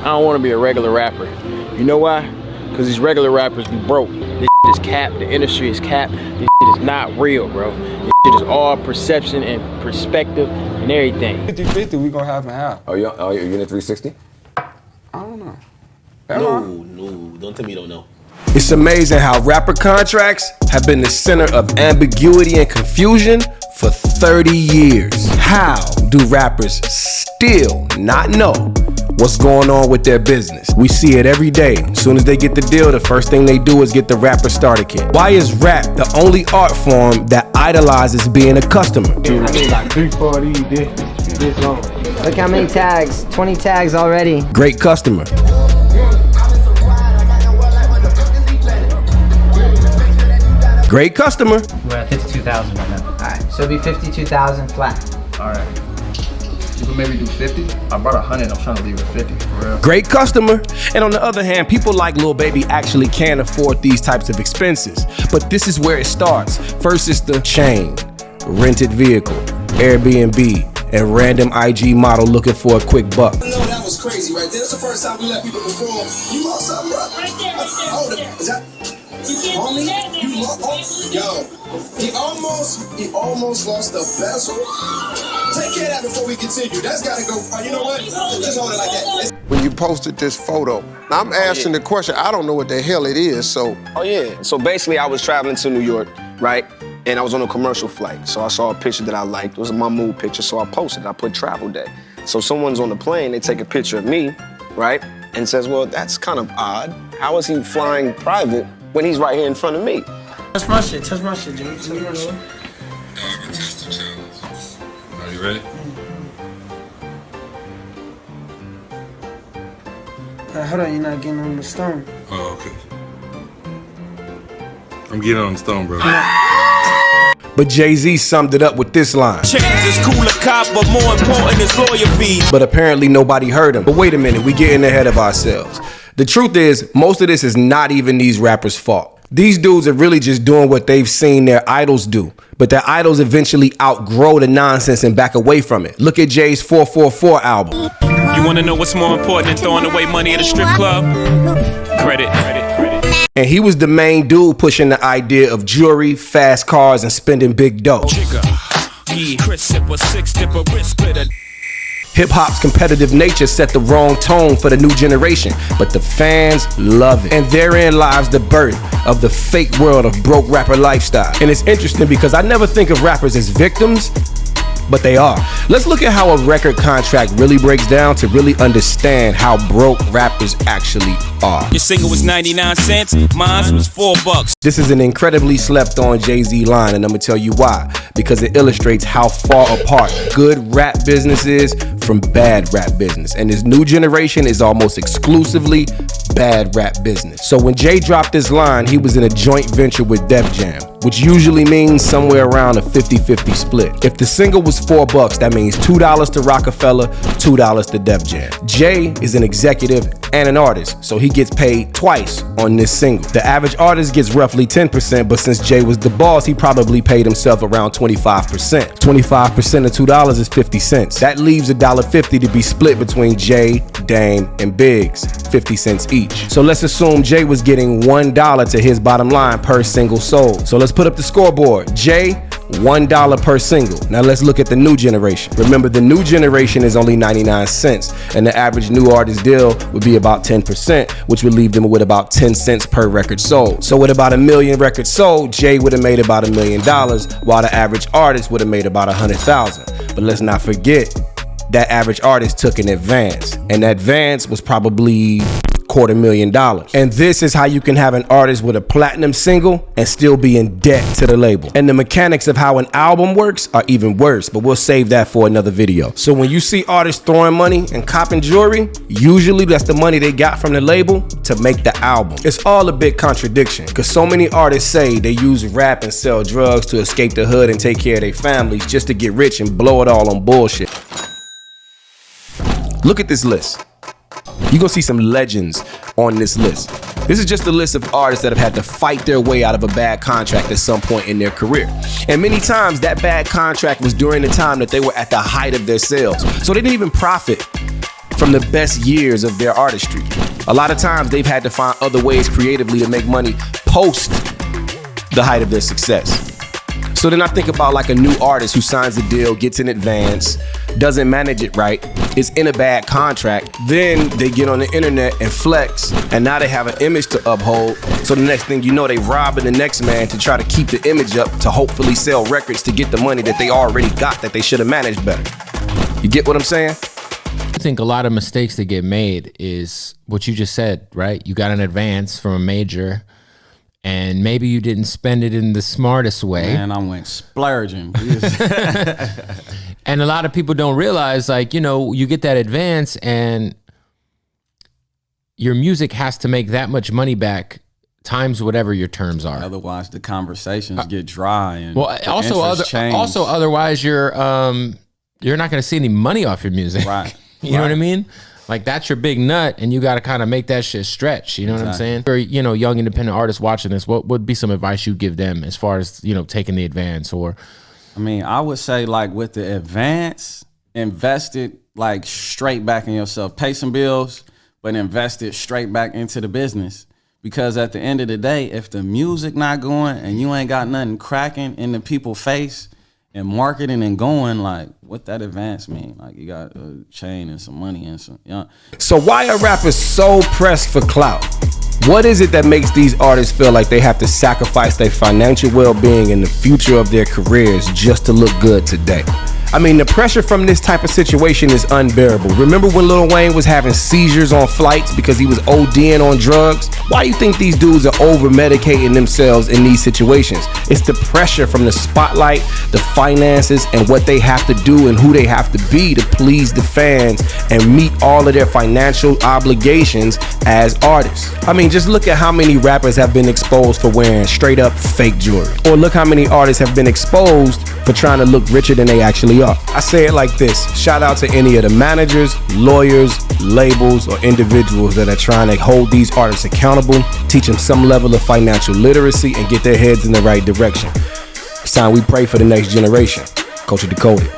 don't want to be a regular rapper. You know why? Because these regular rappers be broke. This shit is capped. The industry is capped. This shit is not real, bro. This shit is all perception and perspective and everything. 50-50, we gonna have and have. Oh, you're in a 360? I don't know. No, don't tell me you don't know. It's amazing how rapper contracts have been the center of ambiguity and confusion for 30 years. How do rappers still not know what's going on with their business? We see it every day. As soon as they get the deal, the first thing they do is get the rapper starter kit. Why is rap the only art form that idolizes being a customer? I need like 3-4 this long. Look how many tags, 20 tags already. Great customer. Great customer. We're at 52,000 right now. Alright, so it'll be 52,000 flat. Alright. You can maybe do 50? I brought 100, I'm trying to leave it at 50, for real. Great customer. And on the other hand, people like Lil Baby actually can't afford these types of expenses. But this is where it starts. First is the chain, rented vehicle, Airbnb, and random IG model looking for a quick buck. I know that was crazy right there. That's the first time we let people perform. You lost something, bro? Right there. Hold it. Is that... Homie, you lost. Yo, he almost lost the bezel. Take care of that before we continue. That's gotta go. You know what? Just hold it like that. When you posted this photo, I'm asking the question. I don't know what the hell it is. So. Oh yeah. So basically, I was traveling to New York, right? And I was on a commercial flight. So I saw a picture that I liked. It was my mood picture. So I posted it. I put travel day. So someone's on the plane. They take a picture of me, right? And says, well, that's kind of odd. How is he flying private when he's right here in front of me? Touch my shit, Jimmy. Touch my shit. Are you ready? Hold on, you're not getting on the stone. Oh, okay. I'm getting on the stone, bro. But Jay-Z summed it up with this line. Change is cooler cop, but more important is loyalty. But apparently nobody heard him. But wait a minute, we getting ahead of ourselves. The truth is, most of this is not even these rappers' fault. These dudes are really just doing what they've seen their idols do. But their idols eventually outgrow the nonsense and back away from it. Look at Jay's 444 album. You wanna know what's more important than throwing away money at a strip club? Credit. And he was the main dude pushing the idea of jewelry, fast cars, and spending big dough. Hip-hop's competitive nature set the wrong tone for the new generation, but the fans love it. And therein lies the birth of the fake world of broke rapper lifestyle. And it's interesting because I never think of rappers as victims, but they are. Let's look at how a record contract really breaks down to really understand how broke rappers actually are. Your single was 99 cents, mine was $4. This is an incredibly slept on Jay-Z line, and I'm gonna tell you why. Because it illustrates how far apart good rap business is from bad rap business. And this new generation is almost exclusively bad rap business. So when Jay dropped this line, he was in a joint venture with Def Jam, which usually means somewhere around a 50-50 split. If the single was $4, that means $2 to Rockefeller, $2 to Def Jam. Jay is an executive and an artist, so he gets paid twice on this single. The average artist gets roughly 10%, but since Jay was the boss, he probably paid himself around 25%. 25% of $2 is 50 cents. That leaves $1.50 to be split between Jay, Dame, and Biggs, 50 cents each. So let's assume Jay was getting $1 to his bottom line per single sold. So let's put up the scoreboard. Jay, $1 per single. Now let's look at the new generation. Remember, the new generation is only 99 cents, and the average new artist deal would be about 10%, which would leave them with about 10 cents per record sold. So with about 1 million records sold, Jay would have made about $1 million, while the average artist would have made about 100,000. But let's not forget, that average artist took an advance, and that advance was probably $250,000. And this is how you can have an artist with a platinum single and still be in debt to the label. And the mechanics of how an album works are even worse, but we'll save that for another video. So when you see artists throwing money and copping jewelry, usually that's the money they got from the label to make the album. It's all a big contradiction, because so many artists say they use rap and sell drugs to escape the hood and take care of their families just to get rich and blow it all on bullshit. Look at this list. You're gonna see some legends on this list. This is just a list of artists that have had to fight their way out of a bad contract at some point in their career. And many times that bad contract was during the time that they were at the height of their sales. So they didn't even profit from the best years of their artistry. A lot of times they've had to find other ways creatively to make money post the height of their success. So then I think about like a new artist who signs a deal, gets in advance, doesn't manage it right, is in a bad contract. Then they get on the internet and flex, and now they have an image to uphold. So the next thing you know, they robbing the next man to try to keep the image up to hopefully sell records to get the money that they already got that they should have managed better. You get what I'm saying? I think a lot of mistakes that get made is what you just said, right? You got an advance from a major, and maybe you didn't spend it in the smartest way. Man, I went splurging. And a lot of people don't realize, like, you know, you get that advance and your music has to make that much money back times whatever your terms are. Otherwise, the conversations get dry. And well, also otherwise you're not going to see any money off your music. Right. You know what I mean? Like, that's your big nut, and you got to kind of make that shit stretch. You know what I'm saying? For, you know, young independent artists watching this, what would be some advice you give them as far as, you know, taking the advance? Or, I mean, I would say, like, with the advance, invest it like straight back in yourself. Pay some bills, but invest it straight back into the business. Because at the end of the day, if the music not going and you ain't got nothing cracking in the people's face and marketing and going, like, what that advance mean? Like, you got a chain and some money and some, So why are rappers so pressed for clout? What is it that makes these artists feel like they have to sacrifice their financial well-being and the future of their careers just to look good today? I mean, the pressure from this type of situation is unbearable. Remember when Lil Wayne was having seizures on flights because he was ODing on drugs? Why do you think these dudes are over-medicating themselves in these situations? It's the pressure from the spotlight, the finances, and what they have to do and who they have to be to please the fans and meet all of their financial obligations as artists. I mean, just look at how many rappers have been exposed for wearing straight up fake jewelry. Or look how many artists have been exposed for trying to look richer than they actually are. I say it like this: shout out to any of the managers, lawyers, labels, or individuals that are trying to hold these artists accountable, teach them some level of financial literacy, and get their heads in the right direction. It's time we pray for the next generation. Culture Decoded.